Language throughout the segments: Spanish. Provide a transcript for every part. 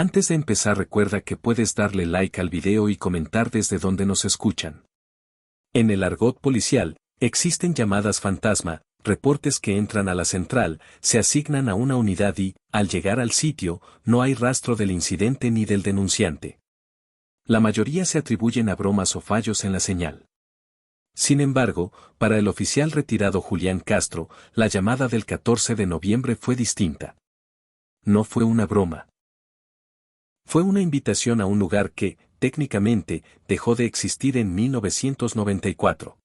Antes de empezar, recuerda que puedes darle like al video y comentar desde donde nos escuchan. En el argot policial, existen llamadas fantasma, reportes que entran a la central, se asignan a una unidad y, al llegar al sitio, no hay rastro del incidente ni del denunciante. La mayoría se atribuyen a bromas o fallos en la señal. Sin embargo, para el oficial retirado Julián Castro, la llamada del 14 de noviembre fue distinta. No fue una broma. Fue una invitación a un lugar que, técnicamente, dejó de existir en 1994.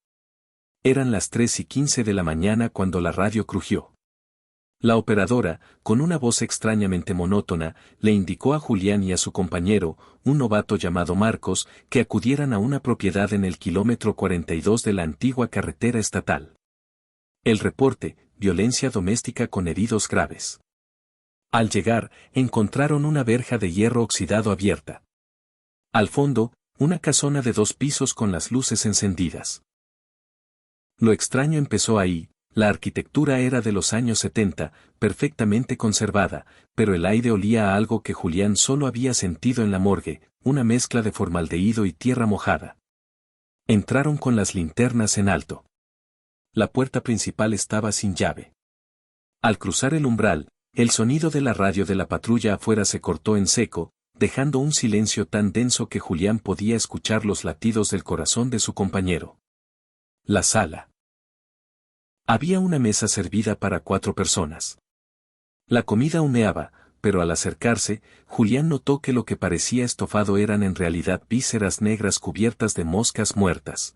Eran las 3:15 de la mañana cuando la radio crujió. La operadora, con una voz extrañamente monótona, le indicó a Julián y a su compañero, un novato llamado Marcos, que acudieran a una propiedad en el kilómetro 42 de la antigua carretera estatal. El reporte: violencia doméstica con heridos graves. Al llegar, encontraron una verja de hierro oxidado abierta. Al fondo, una casona de 2 pisos con las luces encendidas. Lo extraño empezó ahí. La arquitectura era de los años 70, perfectamente conservada, pero el aire olía a algo que Julián solo había sentido en la morgue, una mezcla de formaldehído y tierra mojada. Entraron con las linternas en alto. La puerta principal estaba sin llave. Al cruzar el umbral, el sonido de la radio de la patrulla afuera se cortó en seco, dejando un silencio tan denso que Julián podía escuchar los latidos del corazón de su compañero. La sala. Había una mesa servida para 4 personas. La comida humeaba, pero al acercarse, Julián notó que lo que parecía estofado eran en realidad vísceras negras cubiertas de moscas muertas.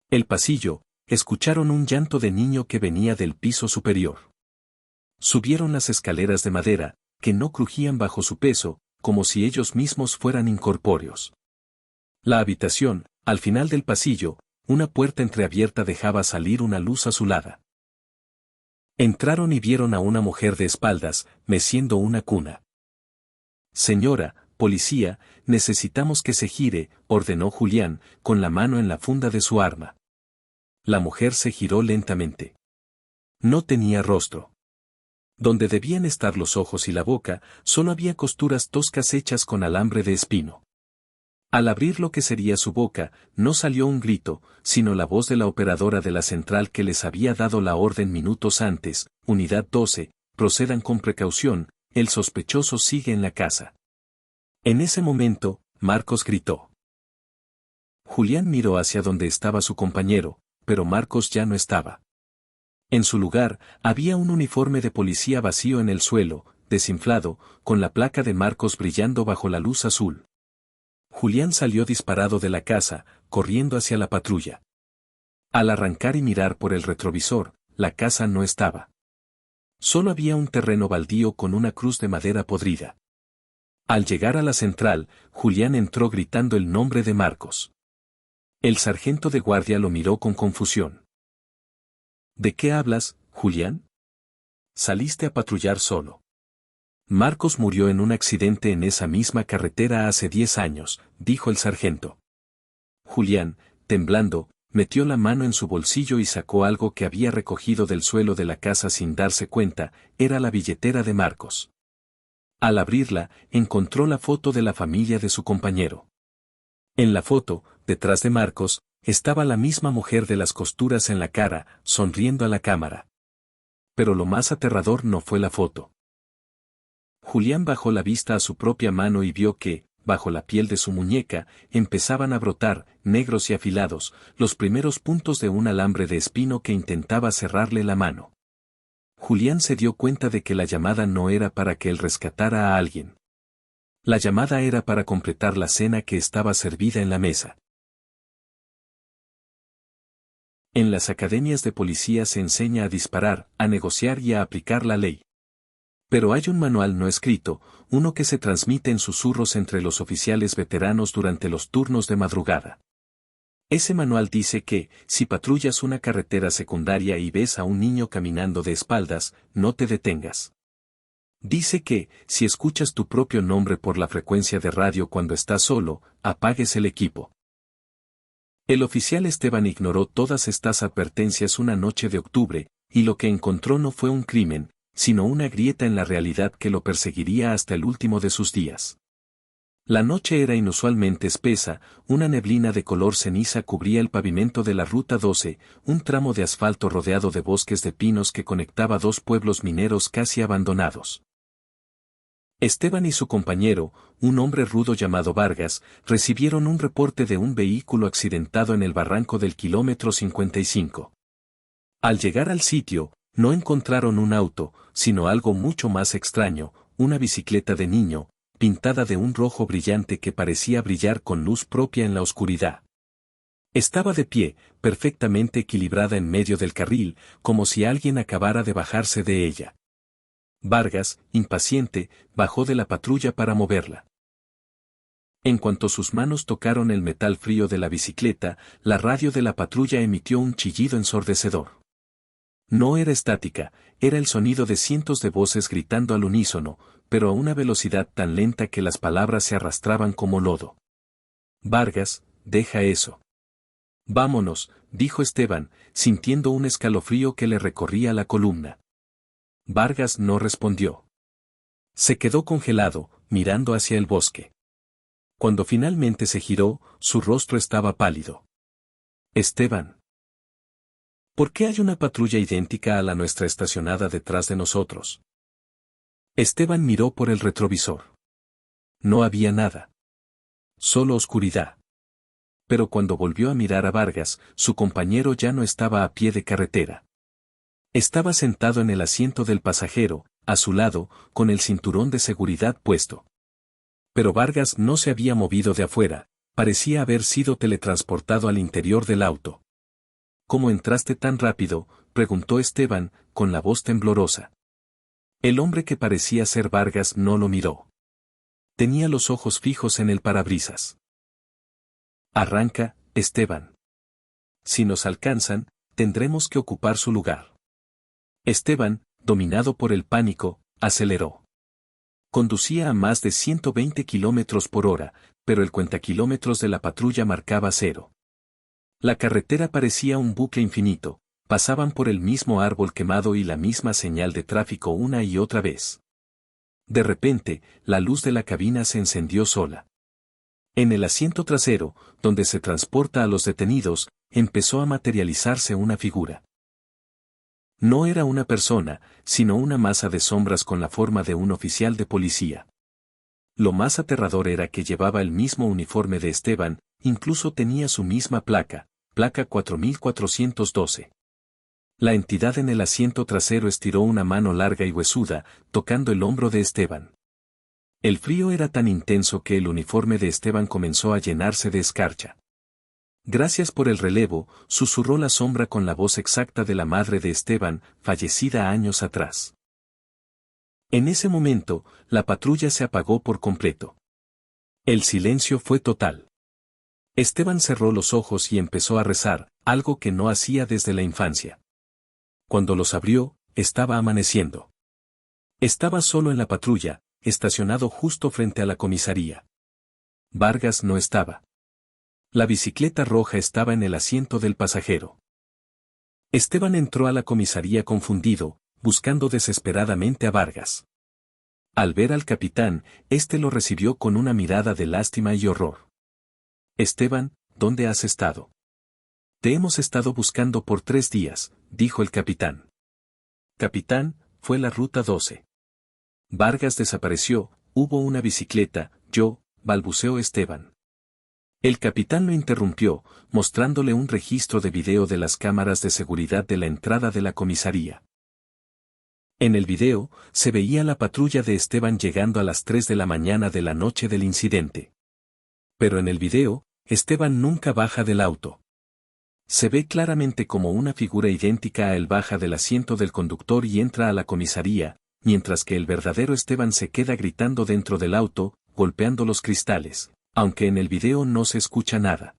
El pasillo, escucharon un llanto de niño que venía del piso superior. Subieron las escaleras de madera, que no crujían bajo su peso, como si ellos mismos fueran incorpóreos. La habitación, al final del pasillo, una puerta entreabierta dejaba salir una luz azulada. Entraron y vieron a una mujer de espaldas, meciendo una cuna. «Señora, policía, necesitamos que se gire», ordenó Julián, con la mano en la funda de su arma. La mujer se giró lentamente. No tenía rostro. Donde debían estar los ojos y la boca, solo había costuras toscas hechas con alambre de espino. Al abrir lo que sería su boca, no salió un grito, sino la voz de la operadora de la central que les había dado la orden minutos antes: «Unidad 12, procedan con precaución, el sospechoso sigue en la casa». En ese momento, Marcos gritó. Julián miró hacia donde estaba su compañero, pero Marcos ya no estaba. En su lugar, había un uniforme de policía vacío en el suelo, desinflado, con la placa de Marcos brillando bajo la luz azul. Julián salió disparado de la casa, corriendo hacia la patrulla. Al arrancar y mirar por el retrovisor, la casa no estaba. Solo había un terreno baldío con una cruz de madera podrida. Al llegar a la central, Julián entró gritando el nombre de Marcos. El sargento de guardia lo miró con confusión. «¿De qué hablas, Julián? Saliste a patrullar solo». «Marcos murió en un accidente en esa misma carretera hace 10 años», dijo el sargento. Julián, temblando, metió la mano en su bolsillo y sacó algo que había recogido del suelo de la casa sin darse cuenta: era la billetera de Marcos. Al abrirla, encontró la foto de la familia de su compañero. En la foto, detrás de Marcos, estaba la misma mujer de las costuras en la cara, sonriendo a la cámara. Pero lo más aterrador no fue la foto. Julián bajó la vista a su propia mano y vio que, bajo la piel de su muñeca, empezaban a brotar, negros y afilados, los primeros puntos de un alambre de espino que intentaba cerrarle la mano. Julián se dio cuenta de que la llamada no era para que él rescatara a alguien. La llamada era para completar la cena que estaba servida en la mesa. En las academias de policía se enseña a disparar, a negociar y a aplicar la ley. Pero hay un manual no escrito, uno que se transmite en susurros entre los oficiales veteranos durante los turnos de madrugada. Ese manual dice que, si patrullas una carretera secundaria y ves a un niño caminando de espaldas, no te detengas. Dice que, si escuchas tu propio nombre por la frecuencia de radio cuando estás solo, apagues el equipo. El oficial Esteban ignoró todas estas advertencias una noche de octubre, y lo que encontró no fue un crimen, sino una grieta en la realidad que lo perseguiría hasta el último de sus días. La noche era inusualmente espesa, una neblina de color ceniza cubría el pavimento de la Ruta 12, un tramo de asfalto rodeado de bosques de pinos que conectaba dos pueblos mineros casi abandonados. Esteban y su compañero, un hombre rudo llamado Vargas, recibieron un reporte de un vehículo accidentado en el barranco del kilómetro 55. Al llegar al sitio, no encontraron un auto, sino algo mucho más extraño, una bicicleta de niño, pintada de un rojo brillante que parecía brillar con luz propia en la oscuridad. Estaba de pie, perfectamente equilibrada en medio del carril, como si alguien acabara de bajarse de ella. Vargas, impaciente, bajó de la patrulla para moverla. En cuanto sus manos tocaron el metal frío de la bicicleta, la radio de la patrulla emitió un chillido ensordecedor. No era estática, era el sonido de cientos de voces gritando al unísono, pero a una velocidad tan lenta que las palabras se arrastraban como lodo. Vargas, deja eso. Vámonos, dijo Esteban, sintiendo un escalofrío que le recorría la columna. Vargas no respondió. Se quedó congelado, mirando hacia el bosque. Cuando finalmente se giró, su rostro estaba pálido. Esteban. ¿Por qué hay una patrulla idéntica a la nuestra estacionada detrás de nosotros? Esteban miró por el retrovisor. No había nada. Solo oscuridad. Pero cuando volvió a mirar a Vargas, su compañero ya no estaba a pie de carretera. Estaba sentado en el asiento del pasajero, a su lado, con el cinturón de seguridad puesto. Pero Vargas no se había movido de afuera, parecía haber sido teletransportado al interior del auto. ¿Cómo entraste tan rápido?, preguntó Esteban, con la voz temblorosa. El hombre que parecía ser Vargas no lo miró. Tenía los ojos fijos en el parabrisas. Arranca, Esteban. Si nos alcanzan, tendremos que ocupar su lugar. Esteban, dominado por el pánico, aceleró. Conducía a más de 120 kilómetros por hora, pero el cuentakilómetros de la patrulla marcaba 0. La carretera parecía un bucle infinito, pasaban por el mismo árbol quemado y la misma señal de tráfico una y otra vez. De repente, la luz de la cabina se encendió sola. En el asiento trasero, donde se transporta a los detenidos, empezó a materializarse una figura. No era una persona, sino una masa de sombras con la forma de un oficial de policía. Lo más aterrador era que llevaba el mismo uniforme de Esteban, incluso tenía su misma placa 4412. La entidad en el asiento trasero estiró una mano larga y huesuda, tocando el hombro de Esteban. El frío era tan intenso que el uniforme de Esteban comenzó a llenarse de escarcha. Gracias por el relevo, susurró la sombra con la voz exacta de la madre de Esteban, fallecida años atrás. En ese momento, la patrulla se apagó por completo. El silencio fue total. Esteban cerró los ojos y empezó a rezar, algo que no hacía desde la infancia. Cuando los abrió, estaba amaneciendo. Estaba solo en la patrulla, estacionado justo frente a la comisaría. Vargas no estaba. La bicicleta roja estaba en el asiento del pasajero. Esteban entró a la comisaría confundido, buscando desesperadamente a Vargas. Al ver al capitán, éste lo recibió con una mirada de lástima y horror. Esteban, ¿dónde has estado? Te hemos estado buscando por 3 días, dijo el capitán. Capitán, fue la Ruta 12. Vargas desapareció, hubo una bicicleta, balbuceó Esteban. El capitán lo interrumpió, mostrándole un registro de video de las cámaras de seguridad de la entrada de la comisaría. En el video, se veía la patrulla de Esteban llegando a las 3 de la mañana de la noche del incidente. Pero en el video, Esteban nunca baja del auto. Se ve claramente como una figura idéntica a él baja del asiento del conductor y entra a la comisaría, mientras que el verdadero Esteban se queda gritando dentro del auto, golpeando los cristales, aunque en el video no se escucha nada.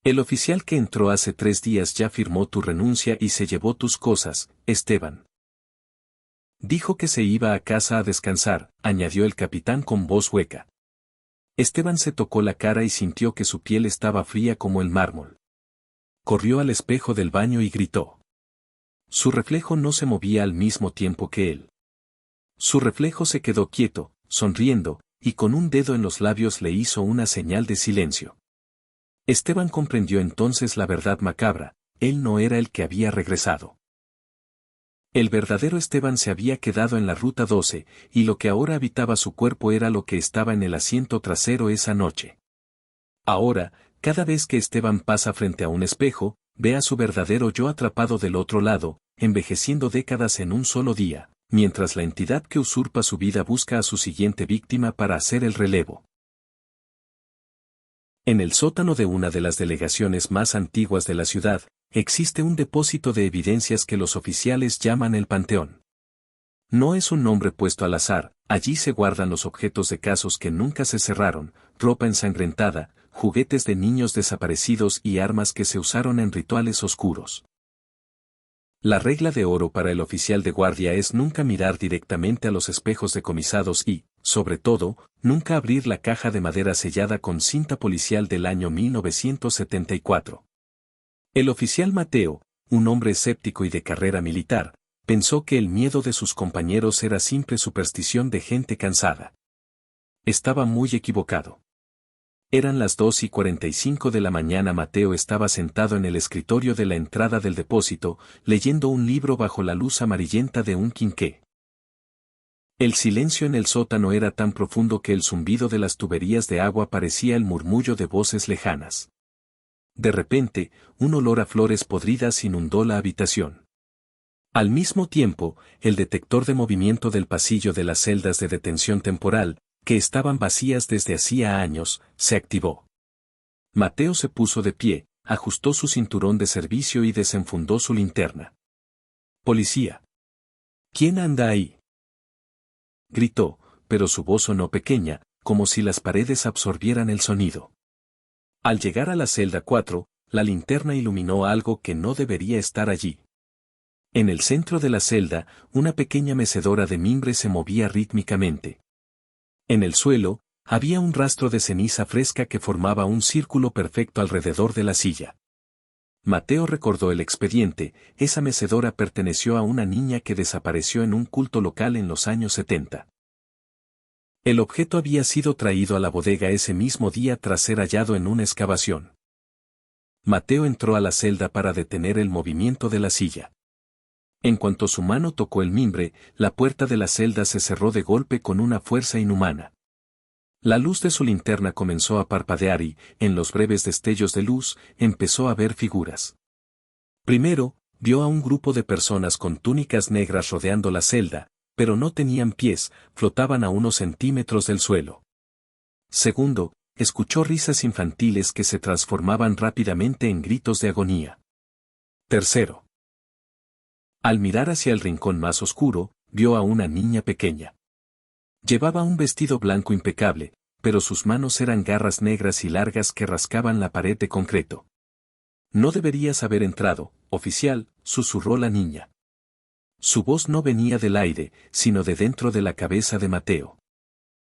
El oficial que entró hace 3 días ya firmó tu renuncia y se llevó tus cosas, Esteban. Dijo que se iba a casa a descansar, añadió el capitán con voz hueca. Esteban se tocó la cara y sintió que su piel estaba fría como el mármol. Corrió al espejo del baño y gritó. Su reflejo no se movía al mismo tiempo que él. Su reflejo se quedó quieto, sonriendo, y con un dedo en los labios le hizo una señal de silencio. Esteban comprendió entonces la verdad macabra, él no era el que había regresado. El verdadero Esteban se había quedado en la ruta 12, y lo que ahora habitaba su cuerpo era lo que estaba en el asiento trasero esa noche. Ahora, cada vez que Esteban pasa frente a un espejo, ve a su verdadero yo atrapado del otro lado, envejeciendo décadas en un solo día, mientras la entidad que usurpa su vida busca a su siguiente víctima para hacer el relevo. En el sótano de una de las delegaciones más antiguas de la ciudad, existe un depósito de evidencias que los oficiales llaman el Panteón. No es un nombre puesto al azar, allí se guardan los objetos de casos que nunca se cerraron, ropa ensangrentada, juguetes de niños desaparecidos y armas que se usaron en rituales oscuros. La regla de oro para el oficial de guardia es nunca mirar directamente a los espejos decomisados y, sobre todo, nunca abrir la caja de madera sellada con cinta policial del año 1974. El oficial Mateo, un hombre escéptico y de carrera militar, pensó que el miedo de sus compañeros era simple superstición de gente cansada. Estaba muy equivocado. Eran las 2:45 de la mañana. Mateo estaba sentado en el escritorio de la entrada del depósito, leyendo un libro bajo la luz amarillenta de un quinqué. El silencio en el sótano era tan profundo que el zumbido de las tuberías de agua parecía el murmullo de voces lejanas. De repente, un olor a flores podridas inundó la habitación. Al mismo tiempo, el detector de movimiento del pasillo de las celdas de detención temporal, que estaban vacías desde hacía años, se activó. Mateo se puso de pie, ajustó su cinturón de servicio y desenfundó su linterna. «Policía. ¿Quién anda ahí?», gritó, pero su voz sonó pequeña, como si las paredes absorbieran el sonido. Al llegar a la celda 4, la linterna iluminó algo que no debería estar allí. En el centro de la celda, una pequeña mecedora de mimbre se movía rítmicamente. En el suelo, había un rastro de ceniza fresca que formaba un círculo perfecto alrededor de la silla. Mateo recordó el expediente, esa mecedora perteneció a una niña que desapareció en un culto local en los años 70. El objeto había sido traído a la bodega ese mismo día tras ser hallado en una excavación. Mateo entró a la celda para detener el movimiento de la silla. En cuanto su mano tocó el mimbre, la puerta de la celda se cerró de golpe con una fuerza inhumana. La luz de su linterna comenzó a parpadear y, en los breves destellos de luz, empezó a ver figuras. Primero, vio a un grupo de personas con túnicas negras rodeando la celda, pero no tenían pies, flotaban a unos centímetros del suelo. Segundo, escuchó risas infantiles que se transformaban rápidamente en gritos de agonía. Tercero, al mirar hacia el rincón más oscuro, vio a una niña pequeña. Llevaba un vestido blanco impecable, pero sus manos eran garras negras y largas que rascaban la pared de concreto. «No deberías haber entrado, oficial», susurró la niña. Su voz no venía del aire, sino de dentro de la cabeza de Mateo.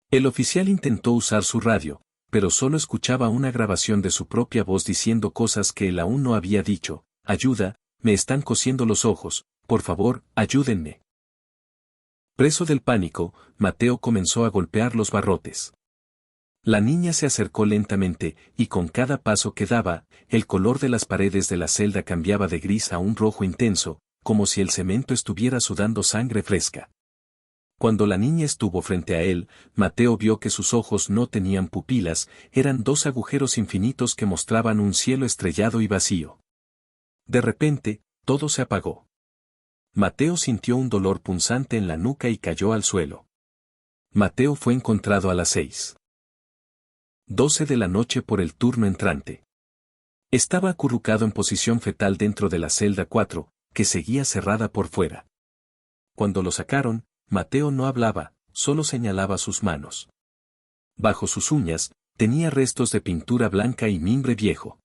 El oficial intentó usar su radio, pero solo escuchaba una grabación de su propia voz diciendo cosas que él aún no había dicho: «Ayuda, me están cosiendo los ojos, por favor, ayúdenme». Preso del pánico, Mateo comenzó a golpear los barrotes. La niña se acercó lentamente, y con cada paso que daba, el color de las paredes de la celda cambiaba de gris a un rojo intenso, como si el cemento estuviera sudando sangre fresca. Cuando la niña estuvo frente a él, Mateo vio que sus ojos no tenían pupilas, eran dos agujeros infinitos que mostraban un cielo estrellado y vacío. De repente, todo se apagó. Mateo sintió un dolor punzante en la nuca y cayó al suelo. Mateo fue encontrado a las 6:12 de la noche por el turno entrante. Estaba acurrucado en posición fetal dentro de la celda 4, que seguía cerrada por fuera. Cuando lo sacaron, Mateo no hablaba, solo señalaba sus manos. Bajo sus uñas, tenía restos de pintura blanca y mimbre viejo.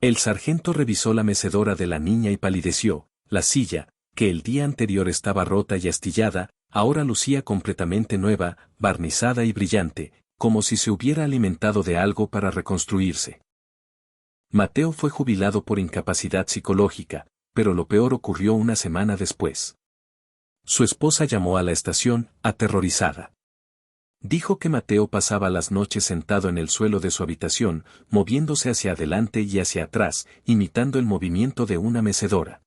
El sargento revisó la mecedora de la niña y palideció. La silla, que el día anterior estaba rota y astillada, ahora lucía completamente nueva, barnizada y brillante, como si se hubiera alimentado de algo para reconstruirse. Mateo fue jubilado por incapacidad psicológica, pero lo peor ocurrió una semana después. Su esposa llamó a la estación, aterrorizada. Dijo que Mateo pasaba las noches sentado en el suelo de su habitación, moviéndose hacia adelante y hacia atrás, imitando el movimiento de una mecedora.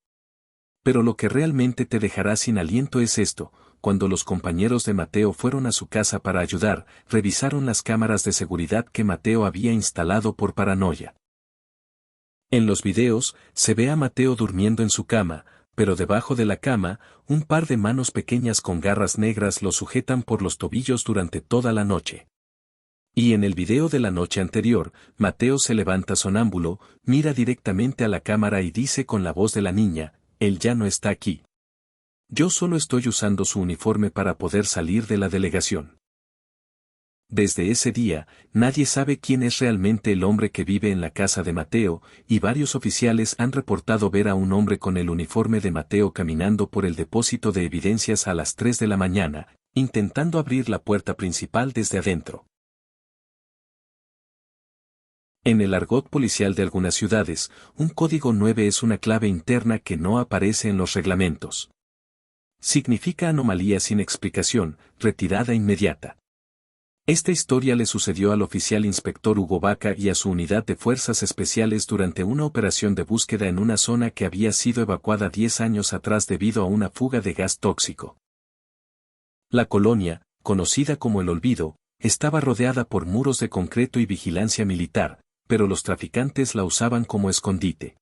Pero lo que realmente te dejará sin aliento es esto: cuando los compañeros de Mateo fueron a su casa para ayudar, revisaron las cámaras de seguridad que Mateo había instalado por paranoia. En los videos, se ve a Mateo durmiendo en su cama, pero debajo de la cama, un par de manos pequeñas con garras negras lo sujetan por los tobillos durante toda la noche. Y en el video de la noche anterior, Mateo se levanta sonámbulo, mira directamente a la cámara y dice con la voz de la niña: «Él ya no está aquí. Yo solo estoy usando su uniforme para poder salir de la delegación». Desde ese día, nadie sabe quién es realmente el hombre que vive en la casa de Mateo, y varios oficiales han reportado ver a un hombre con el uniforme de Mateo caminando por el depósito de evidencias a las 3 de la mañana, intentando abrir la puerta principal desde adentro. En el argot policial de algunas ciudades, un código 9 es una clave interna que no aparece en los reglamentos. Significa anomalía sin explicación, retirada inmediata. Esta historia le sucedió al oficial inspector Hugo Vaca y a su unidad de fuerzas especiales durante una operación de búsqueda en una zona que había sido evacuada 10 años atrás debido a una fuga de gas tóxico. La colonia, conocida como El Olvido, estaba rodeada por muros de concreto y vigilancia militar, pero los traficantes la usaban como escondite.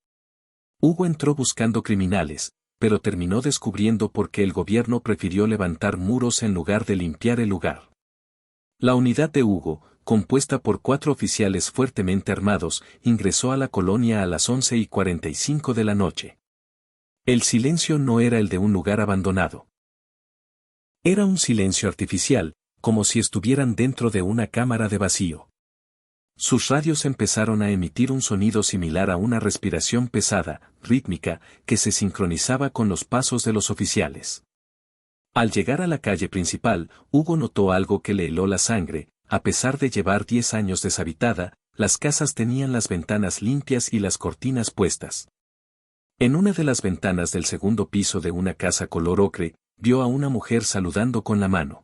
Hugo entró buscando criminales, pero terminó descubriendo por qué el gobierno prefirió levantar muros en lugar de limpiar el lugar. La unidad de Hugo, compuesta por 4 oficiales fuertemente armados, ingresó a la colonia a las 11:45 de la noche. El silencio no era el de un lugar abandonado. Era un silencio artificial, como si estuvieran dentro de una cámara de vacío. Sus radios empezaron a emitir un sonido similar a una respiración pesada, rítmica, que se sincronizaba con los pasos de los oficiales. Al llegar a la calle principal, Hugo notó algo que le heló la sangre. A pesar de llevar 10 años deshabitada, las casas tenían las ventanas limpias y las cortinas puestas. En una de las ventanas del segundo piso de una casa color ocre, vio a una mujer saludando con la mano.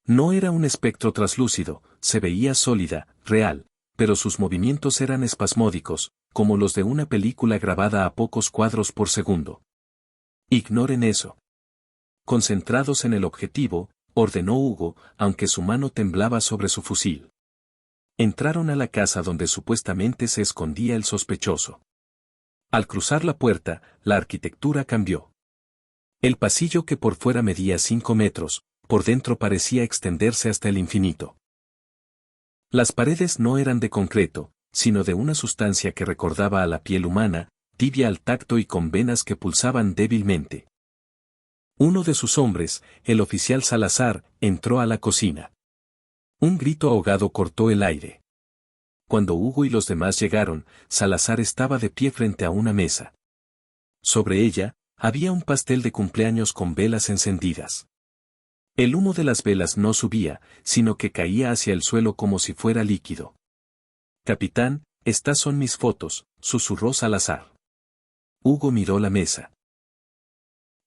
No era un espectro traslúcido, se veía sólida, real, pero sus movimientos eran espasmódicos, como los de una película grabada a pocos cuadros por segundo. Ignoren eso. Concentrados en el objetivo, ordenó Hugo, aunque su mano temblaba sobre su fusil. Entraron a la casa donde supuestamente se escondía el sospechoso. Al cruzar la puerta, la arquitectura cambió. El pasillo, que por fuera medía 5 metros, por dentro parecía extenderse hasta el infinito. Las paredes no eran de concreto, sino de una sustancia que recordaba a la piel humana, tibia al tacto y con venas que pulsaban débilmente. Uno de sus hombres, el oficial Salazar, entró a la cocina. Un grito ahogado cortó el aire. Cuando Hugo y los demás llegaron, Salazar estaba de pie frente a una mesa. Sobre ella, había un pastel de cumpleaños con velas encendidas. El humo de las velas no subía, sino que caía hacia el suelo como si fuera líquido. «Capitán, estas son mis fotos», susurró Salazar. Hugo miró la mesa.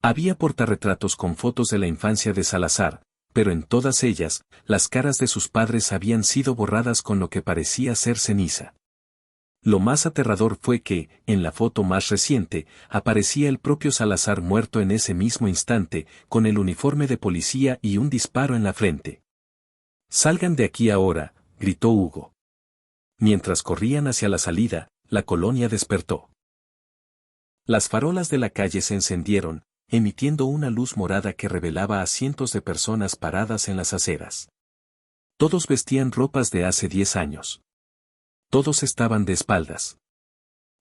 Había portarretratos con fotos de la infancia de Salazar, pero en todas ellas, las caras de sus padres habían sido borradas con lo que parecía ser ceniza. Lo más aterrador fue que, en la foto más reciente, aparecía el propio Salazar muerto en ese mismo instante, con el uniforme de policía y un disparo en la frente. «Salgan de aquí ahora», gritó Hugo. Mientras corrían hacia la salida, la colonia despertó. Las farolas de la calle se encendieron, emitiendo una luz morada que revelaba a cientos de personas paradas en las aceras. Todos vestían ropas de hace 10 años. Todos estaban de espaldas.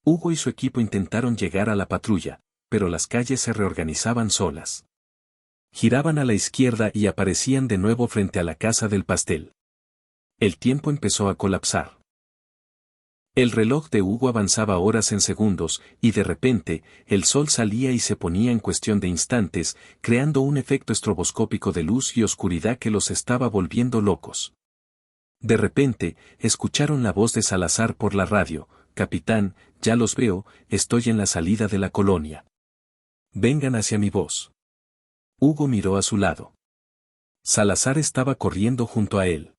Hugo y su equipo intentaron llegar a la patrulla, pero las calles se reorganizaban solas. Giraban a la izquierda y aparecían de nuevo frente a la casa del pastel. El tiempo empezó a colapsar. El reloj de Hugo avanzaba horas en segundos, y de repente, el sol salía y se ponía en cuestión de instantes, creando un efecto estroboscópico de luz y oscuridad que los estaba volviendo locos. De repente, escucharon la voz de Salazar por la radio: «Capitán, ya los veo, estoy en la salida de la colonia. Vengan hacia mi voz». Hugo miró a su lado. Salazar estaba corriendo junto a él.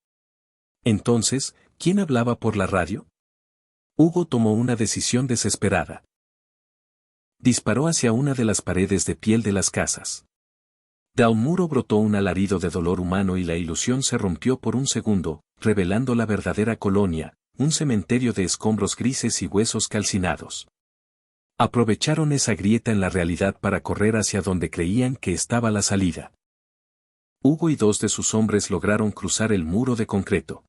Entonces, ¿quién hablaba por la radio? Hugo tomó una decisión desesperada. Disparó hacia una de las paredes de piel de las casas. De un muro brotó un alarido de dolor humano y la ilusión se rompió por un segundo, revelando la verdadera colonia, un cementerio de escombros grises y huesos calcinados. Aprovecharon esa grieta en la realidad para correr hacia donde creían que estaba la salida. Hugo y 2 de sus hombres lograron cruzar el muro de concreto.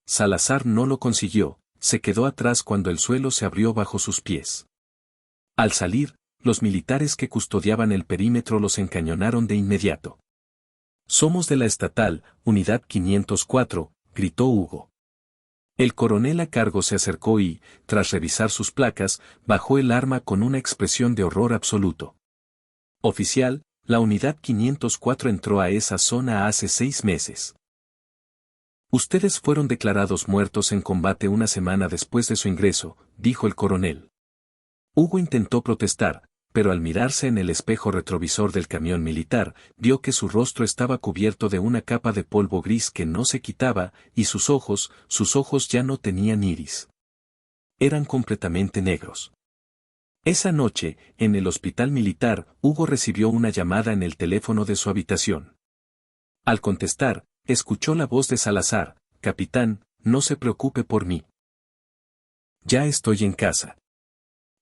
Salazar no lo consiguió, se quedó atrás cuando el suelo se abrió bajo sus pies. Al salir, los militares que custodiaban el perímetro los encañonaron de inmediato. «Somos de la estatal, unidad 504», gritó Hugo. El coronel a cargo se acercó y, tras revisar sus placas, bajó el arma con una expresión de horror absoluto. «Oficial, la unidad 504 entró a esa zona hace 6 meses. Ustedes fueron declarados muertos en combate una semana después de su ingreso», dijo el coronel. Hugo intentó protestar, pero al mirarse en el espejo retrovisor del camión militar, vio que su rostro estaba cubierto de una capa de polvo gris que no se quitaba, y sus ojos ya no tenían iris. Eran completamente negros. Esa noche, en el hospital militar, Hugo recibió una llamada en el teléfono de su habitación. Al contestar, escuchó la voz de Salazar: «Capitán, no se preocupe por mí. Ya estoy en casa».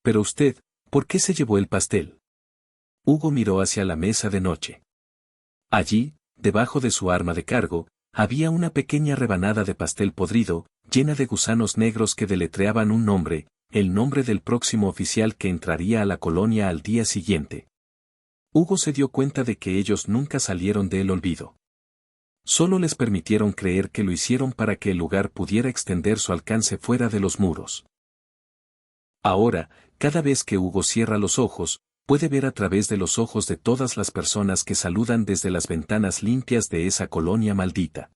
«Pero usted, ¿por qué se llevó el pastel?». Hugo miró hacia la mesa de noche. Allí, debajo de su arma de cargo, había una pequeña rebanada de pastel podrido, llena de gusanos negros que deletreaban un nombre, el nombre del próximo oficial que entraría a la colonia al día siguiente. Hugo se dio cuenta de que ellos nunca salieron del olvido. Solo les permitieron creer que lo hicieron para que el lugar pudiera extender su alcance fuera de los muros. Ahora, cada vez que Hugo cierra los ojos, puede ver a través de los ojos de todas las personas que saludan desde las ventanas limpias de esa colonia maldita.